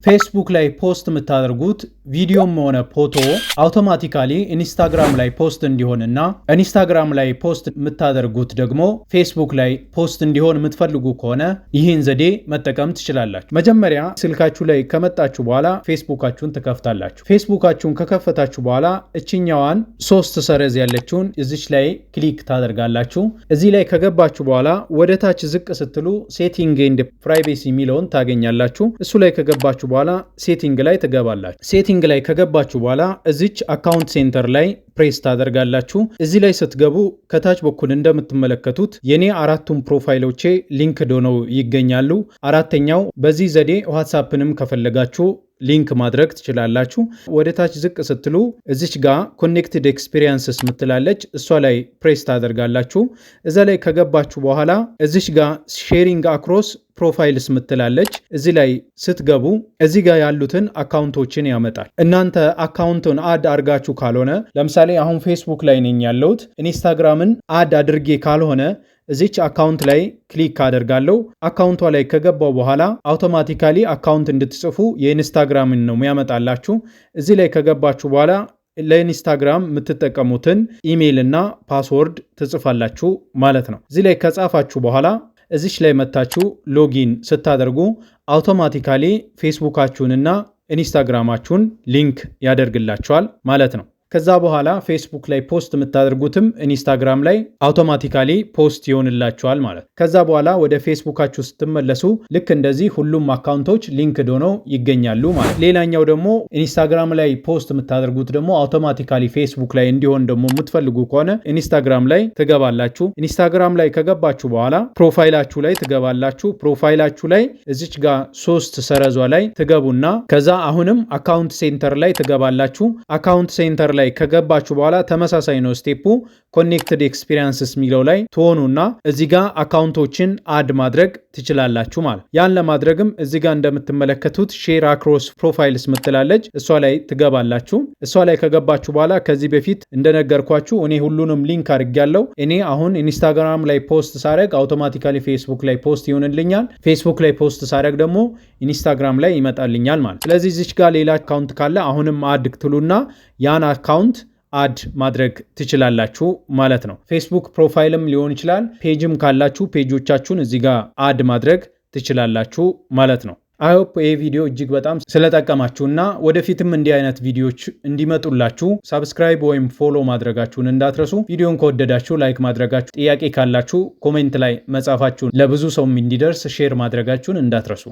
ፌስቡክ ላይ ፖስት የምታደርጉት ቪዲዮም ሆነ ፎቶ አውቶማቲካሊ ኢንስታግራም ላይ ፖስት እንዲሆንና ኢንስታግራም ላይ ፖስት የምታደርጉት ደግሞ ፌስቡክ ላይ ፖስት እንዲሆን የምትፈልጉ ከሆነ ይህን ዘዴ መጠቀም ትችላላችሁ። መጀመሪያ ስልካችሁ ላይ ከመጣችሁ በኋላ ፌስቡካችሁን ትከፍታላችሁ። ፌስቡካችሁን ከከፈታችሁ በኋላ እችኛዋን 3 ሰረዝ ያለችውን እዚች ላይ ክሊክ ታደርጋላችሁ። እዚህ ላይ ከገባችሁ በኋላ ወደ ታች ዝቅ ስትሉ ሴቲንግ ኤንድ ፕራይቬሲ የሚለውን ታገኛላችሁ። እሱ ላይ ከገባችሁ በኋላ ሴቲንግ ላይ ትገባላችሁ። ሴቲንግ ላይ ከገባችሁ በኋላ እዚች አካውንት ሴንተር ላይ ፕሬስ ታደርጋላችሁ። እዚህ ላይ ስትገቡ ከታች በኩል እንደምትመለከቱት የኔ አራቱም ፕሮፋይሎቼ ሊንክድ ሆነው ይገኛሉ። አራተኛው በዚህ ዘዴ ዋትስአፕንም ከፈለጋችሁ ሊንክ ማድረግ ትችላላችሁ። ወደ ታች ዝቅ ስትሉ እዚች ጋር ኮኔክትድ ኤክስፒሪየንስስ ምትላለች እሷ ላይ ፕሬስ ታደርጋላችሁ። እዛ ላይ ከገባችሁ በኋላ እዚች ጋር ሼሪንግ አክሮስ ፕሮፋይልስ ምትላለች እዚህ ላይ ስትገቡ እዚህ ጋር ያሉትን አካውንቶችን ያመጣል። እናንተ አካውንቱን አድ አድርጋችሁ ካልሆነ ለምሳሌ አሁን ፌስቡክ ላይ ነኝ ያለሁት ኢንስታግራምን አድ አድርጌ ካልሆነ እዚች አካውንት ላይ ክሊክ አደርጋለሁ። አካውንቷ ላይ ከገባው በኋላ አውቶማቲካሊ አካውንት እንድትጽፉ የኢንስታግራምን ነው የሚያመጣላችሁ። እዚህ ላይ ከገባችሁ በኋላ ለኢንስታግራም የምትጠቀሙትን ኢሜይል እና ፓስወርድ ትጽፋላችሁ ማለት ነው። እዚህ ላይ ከጻፋችሁ በኋላ እዚች ላይ መታችሁ ሎጊን ስታደርጉ አውቶማቲካሊ ፌስቡካችሁንና ኢንስታግራማችሁን ሊንክ ያደርግላችኋል ማለት ነው። ከዛ በኋላ ፌስቡክ ላይ ፖስት የምታደርጉትም ኢንስታግራም ላይ አውቶማቲካሊ ፖስት ይሆንላችኋል ማለት። ከዛ በኋላ ወደ ፌስቡካችሁ ስትመለሱ ልክ እንደዚህ ሁሉም አካውንቶች ሊንክድ ሆነው ይገኛሉ ማለት። ሌላኛው ደግሞ ኢንስታግራም ላይ ፖስት የምታደርጉት ደግሞ አውቶማቲካሊ ፌስቡክ ላይ እንዲሆን ደግሞ የምትፈልጉ ከሆነ ኢንስታግራም ላይ ትገባላችሁ። ኢንስታግራም ላይ ከገባችሁ በኋላ ፕሮፋይላችሁ ላይ ትገባላችሁ። ፕሮፋይላችሁ ላይ እዚች ጋር 3 ሰረዟ ላይ ትገቡና ከዛ አሁንም አካውንት ሴንተር ላይ ትገባላችሁ። አካውንት ሴንተር ላይ ከገባችሁ በኋላ ተመሳሳይ ነው ስቴፑ። ኮኔክትድ ኤክስፒሪየንስስ የሚለው ላይ ትሆኑና እዚህ ጋር አካውንቶችን አድ ማድረግ ትችላላችሁ ማለት። ያን ለማድረግም እዚህ ጋር እንደምትመለከቱት ሼር አክሮስ ፕሮፋይልስ ምትላለች እሷ ላይ ትገባላችሁ። እሷ ላይ ከገባችሁ በኋላ ከዚህ በፊት እንደነገርኳችሁ እኔ ሁሉንም ሊንክ አድርጌያለሁ። እኔ አሁን ኢንስታግራም ላይ ፖስት ሳረግ አውቶማቲካሊ ፌስቡክ ላይ ፖስት ይሆንልኛል። ፌስቡክ ላይ ፖስት ሳረግ ደግሞ ኢንስታግራም ላይ ይመጣልኛል ማለት። ስለዚህ እዚች ጋር ሌላ አካውንት ካለ አሁንም አድ ትሉና ያን አካውንት አድ ማድረግ ትችላላችሁ ማለት ነው። ፌስቡክ ፕሮፋይልም ሊሆን ይችላል። ፔጅም ካላችሁ ፔጆቻችሁን እዚህ ጋር አድ ማድረግ ትችላላችሁ ማለት ነው። አይሆፕ ይህ ቪዲዮ እጅግ በጣም ስለጠቀማችሁና ወደፊትም እንዲህ አይነት ቪዲዮዎች እንዲመጡላችሁ ሰብስክራይብ ወይም ፎሎ ማድረጋችሁን እንዳትረሱ። ቪዲዮን ከወደዳችሁ ላይክ ማድረጋችሁ፣ ጥያቄ ካላችሁ ኮሜንት ላይ መጻፋችሁን ለብዙ ሰው እንዲደርስ ሼር ማድረጋችሁን እንዳትረሱ።